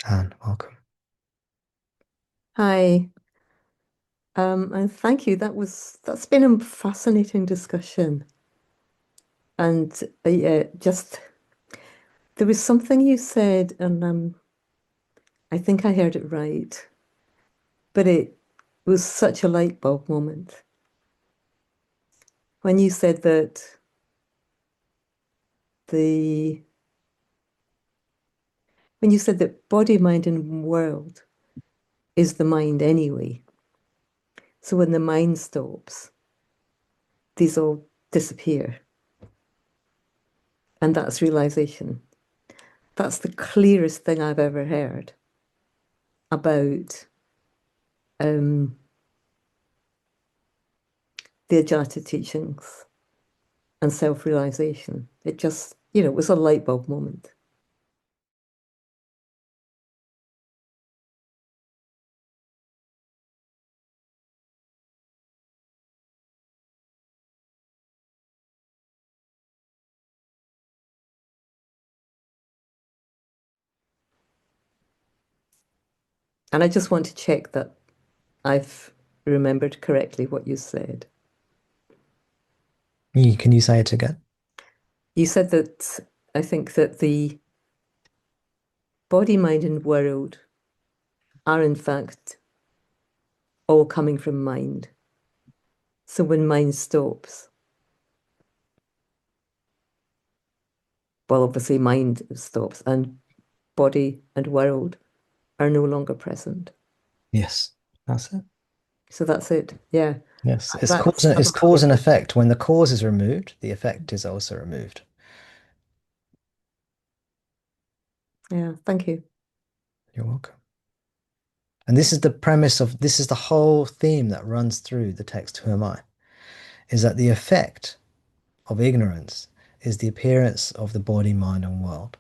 And welcome. Hi, and thank you. That's been a fascinating discussion. And yeah, just there was something you said, and I think I heard it right, but it was such a light bulb moment when you said that the when you said that body, mind, and world is the mind anyway. So when the mind stops, these all disappear, and that's realization. That's the clearest thing I've ever heard about um, the Ajata teachings and self-realization. It just, it was a light bulb moment. And I just want to check that I've remembered correctly what you said. Can you say it again? You said that I think that the body, mind, and world are in fact all coming from mind. So when mind stops, well, obviously mind stops and body and world are no longer present. Yes, that's it. So that's it. Yeah. Yes, That's it's cause and effect. When the cause is removed, the effect is also removed. yeah. Thank you. You're welcome. And this is the premise of this is the whole theme that runs through the text, Who Am I? Is that the effect of ignorance is the appearance of the body, mind, and world.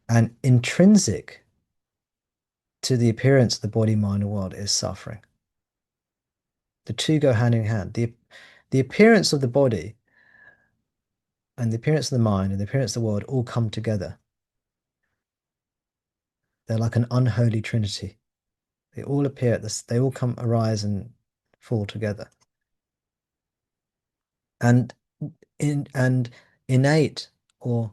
And intrinsic to the appearance of the body, mind, and world is suffering. The two go hand in hand. The appearance of the body and the appearance of the mind and the appearance of the world all come together. They're like an unholy trinity. They all appear at this, they all come arise and fall together. And and innate or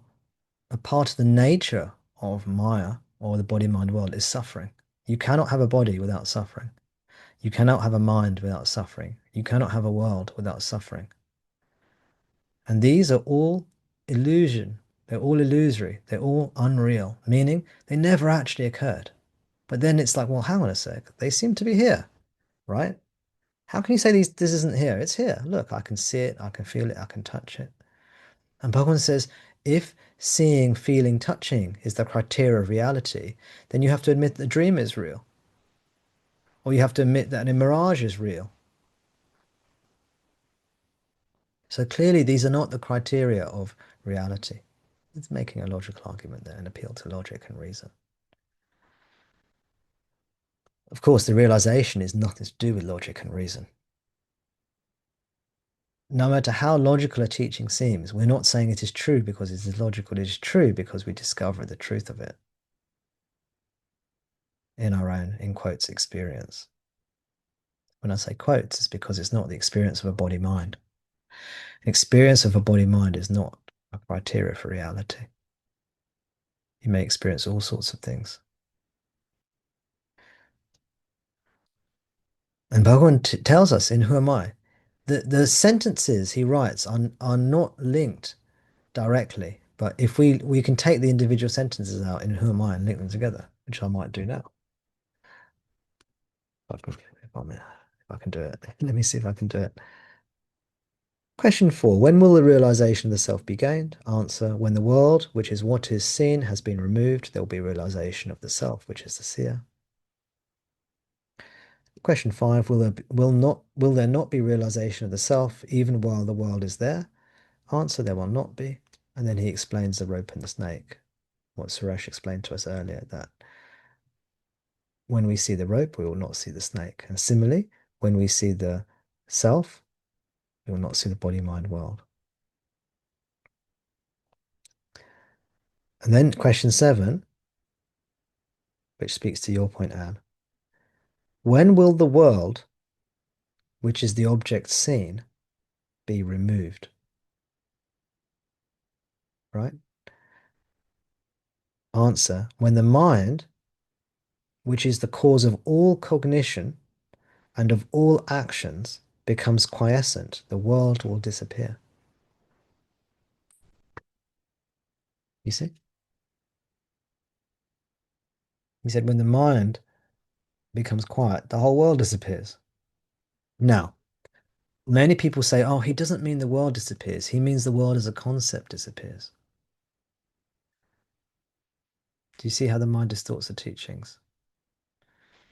a part of the nature of Maya or the body mind world is suffering. You cannot have a body without suffering. You cannot have a mind without suffering. You cannot have a world without suffering. And these are all illusion. They're all illusory. They're all unreal, meaning they never actually occurred. But then it's like, well, hang on a sec. They seem to be here, right? How can you say this isn't here? It's here. Look, I can see it, I can feel it, I can touch it. And Bhagavan says, if seeing, feeling, touching is the criteria of reality, then you have to admit that the dream is real. Or you have to admit that a mirage is real. So clearly these are not the criteria of reality. It's making a logical argument there, an appeal to logic and reason. Of course, the realization is nothing to do with logic and reason. No matter how logical a teaching seems, we're not saying it is true because it is logical. It is true because we discover the truth of it in our own, in quotes, experience. When I say quotes, it's because it's not the experience of a body mind. An experience of a body mind is not a criteria for reality. You may experience all sorts of things. And Bhagavan tells us in Who Am I? The sentences he writes are not linked directly, but if we can take the individual sentences out in Who Am I and link them together, which I might do now. If I can do it. Let me see if I can do it. Question 4. When will the realization of the self be gained? Answer. When the world, which is what is seen, has been removed, there will be realization of the self, which is the seer. Question 5. Will there not be realization of the self even while the world is there? Answer. There will not be. And then he explains the rope and the snake. What Suresh explained to us earlier, that when we see the rope, we will not see the snake. And similarly, when we see the self, we will not see the body, mind, world. And then question 7, which speaks to your point, Anne. When will the world, which is the object seen, be removed? Right? Answer, when the mind, which is the cause of all cognition and of all actions, becomes quiescent, the world will disappear. You see? He said, when the mind becomes quiet, the whole world disappears. Now, many people say, oh, he doesn't mean the world disappears. He means the world as a concept disappears. Do you see how the mind distorts the teachings?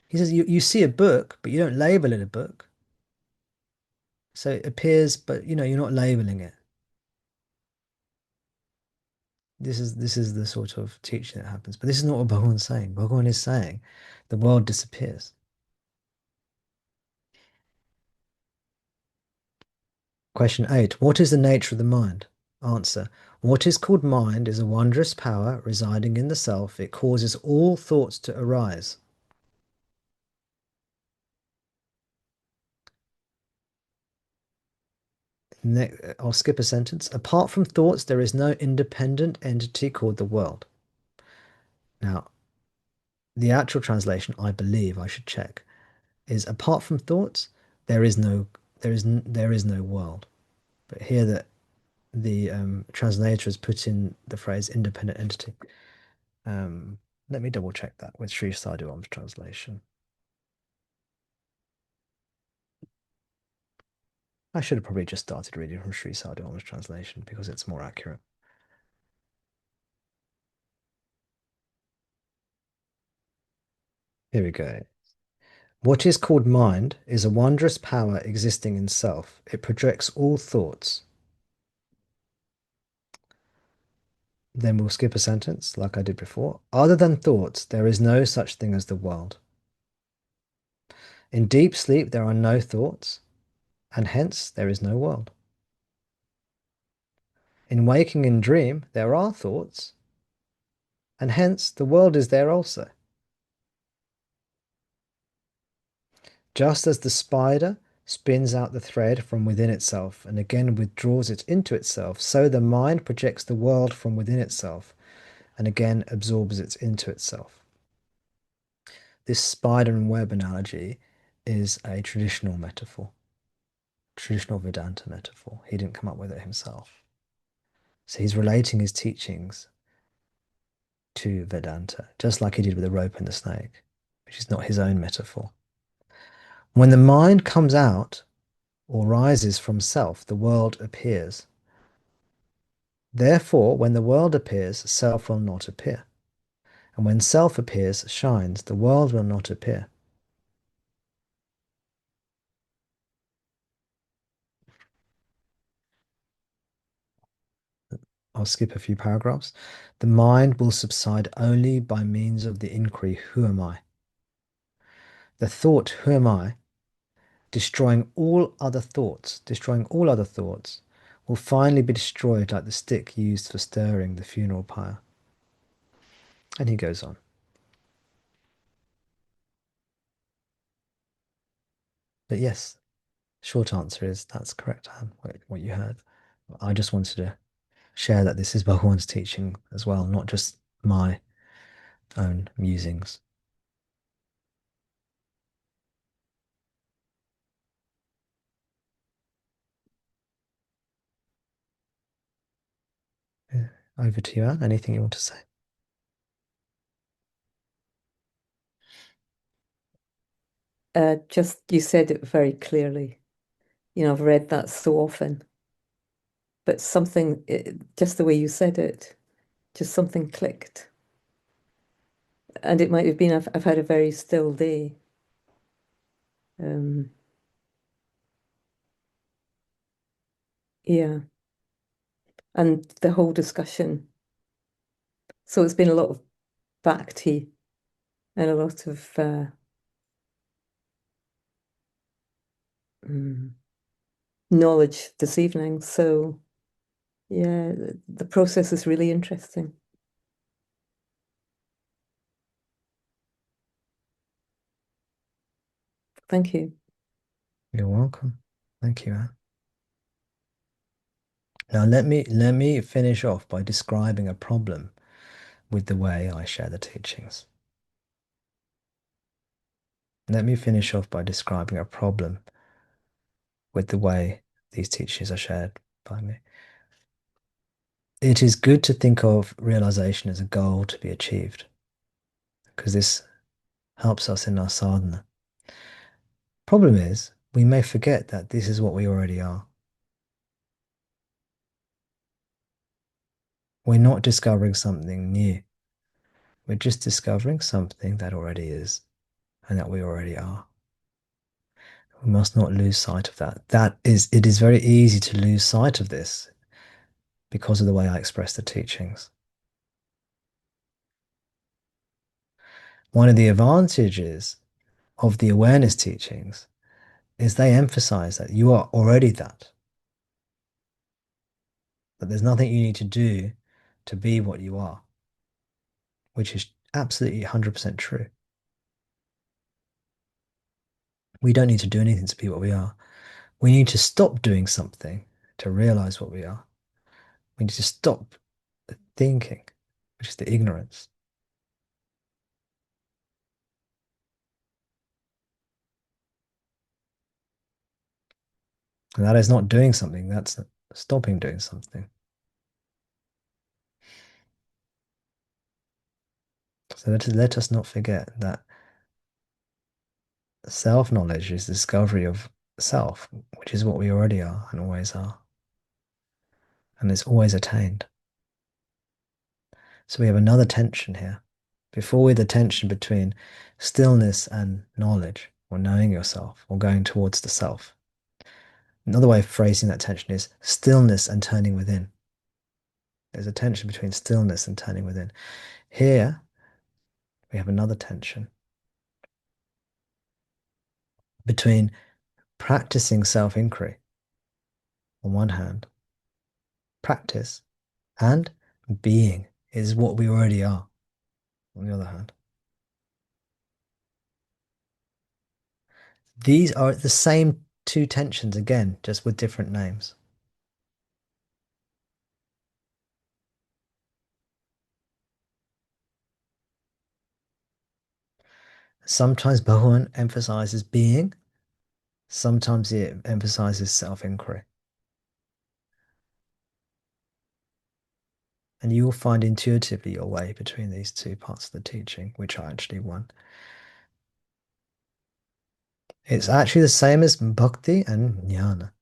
He says, you see a book, but you don't label it a book. So it appears, but you're not labeling it. This is the sort of teaching that happens. But this is not what Bhagwan's saying. Bhagwan is saying the world disappears. Question 8. What is the nature of the mind? Answer. What is called mind is a wondrous power residing in the self. It causes all thoughts to arise. I'll skip a sentence. Apart from thoughts, there is no independent entity called the world. Now, the actual translation, I believe, I should check, is apart from thoughts, there is no world. But here that the translator has put in the phrase independent entity. Let me double check that with Sri Sadhuam's translation. I should have probably just started reading from Sri Sadhuam's translation because it's more accurate. Here we go. What is called mind is a wondrous power existing in self. It projects all thoughts. Then we'll skip a sentence like I did before. Other than thoughts, there is no such thing as the world. In deep sleep, there are no thoughts, and hence there is no world. In waking and dream, there are thoughts, and hence the world is there also. Just as the spider spins out the thread from within itself and again withdraws it into itself, so the mind projects the world from within itself and again absorbs it into itself. This spider and web analogy is a traditional metaphor, traditional Vedanta metaphor. He didn't come up with it himself. So he's relating his teachings to Vedanta, just like he did with the rope and the snake, which is not his own metaphor. When the mind comes out or rises from self, the world appears. Therefore, when the world appears, self will not appear. And when self appears, shines, the world will not appear. I'll skip a few paragraphs. The mind will subside only by means of the inquiry, who am I? The thought, who am I, destroying all other thoughts, will finally be destroyed like the stick used for stirring the funeral pyre. And he goes on. But yes, short answer is that's correct, Anne, what you heard. I just wanted to share that this is Bhagwan's teaching as well, not just my own musings. Yeah. Over to you, Anne. Anything you want to say? Just you said it very clearly. I've read that so often, but just the way you said it, just something clicked. And it might have been I've had a very still day. Um, yeah, and the whole discussion. So it's been a lot of bhakti and a lot of mm, knowledge this evening. So yeah, the process is really interesting. Thank you. You're welcome. Thank you, Anne. Now let me finish off by describing a problem with the way I share the teachings. Let me finish off by describing a problem with the way these teachings are shared by me. It is good to think of realization as a goal to be achieved because this helps us in our sadhana. Problem is, we may forget that this is what we already are. We're not discovering something new. We're just discovering something that already is and that we already are. We must not lose sight of that. It is very easy to lose sight of this because of the way I express the teachings. One of the advantages of the awareness teachings is they emphasize that you are already that there's nothing you need to do to be what you are, which is absolutely 100% true. We don't need to do anything to be what we are. We need to stop doing something to realize what we are. We need to stop thinking, which is the ignorance. And that is not doing something, that's stopping doing something. So let us not forget that self-knowledge is discovery of self, which is what we already are and always are. And it's always attained. So we have another tension here. Before we had the tension between stillness and knowledge, or knowing yourself, or going towards the self. Another way of phrasing that tension is stillness and turning within. There's a tension between stillness and turning within. Here, we have another tension between practicing self-inquiry on one hand, practice, and being is what we already are on the other hand. These are the same two tensions again, just with different names. Sometimes Bhagavan emphasizes being, sometimes he emphasizes self-inquiry. And you will find intuitively your way between these two parts of the teaching, which are actually one. It's actually the same as bhakti and jnana.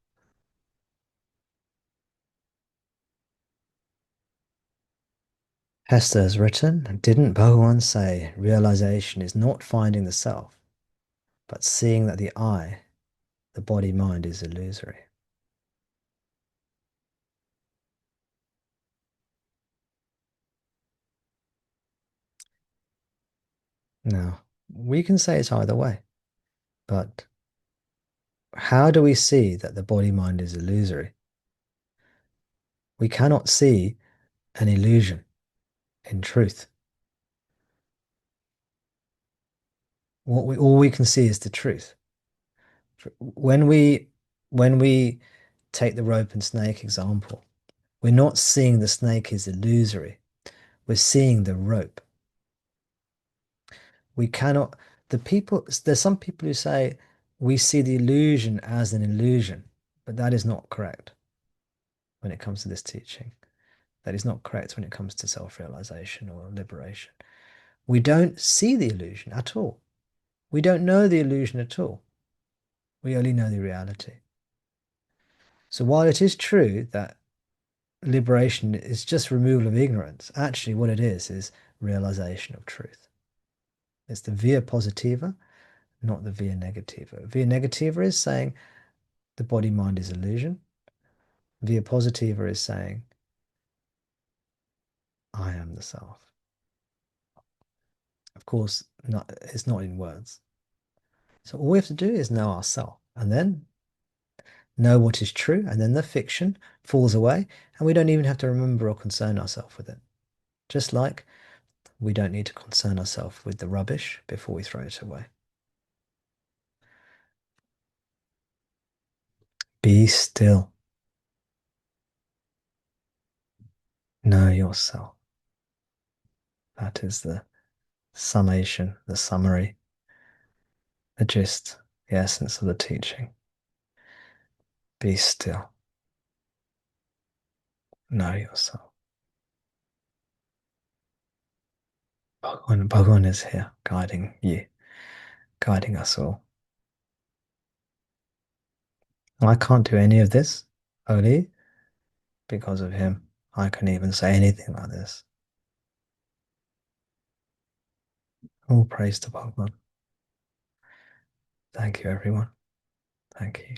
Hester has written, didn't Bhagavan say realization is not finding the self, but seeing that the I, the body-mind, is illusory? Now, we can say it either way, but how do we see that the body-mind is illusory? We cannot see an illusion in truth. All we can see is the truth. When we take the rope and snake example, we're not seeing the snake is illusory. We're seeing the rope. We cannot, there's some people who say we see the illusion as an illusion, but that is not correct when it comes to this teaching. That is not correct when it comes to self-realization or liberation. We don't see the illusion at all. We don't know the illusion at all. We only know the reality. So while it is true that liberation is just removal of ignorance, actually what it is realization of truth. It's the via positiva, not the via negativa. Via negativa is saying the body-mind is illusion. Via positiva is saying I am the self. Of course, it's not in words. So all we have to do is know ourself and then know what is true, and then the fiction falls away, and we don't even have to remember or concern ourselves with it. Just like we don't need to concern ourselves with the rubbish before we throw it away. Be still. Know yourself. That is the summation, the summary, the gist, the essence of the teaching. Be still. Know yourself. Bhagwan is here, guiding you, guiding us all. I can't do any of this only because of him. I can even say anything like this. All praise to Bhagwan. Thank you, everyone. Thank you.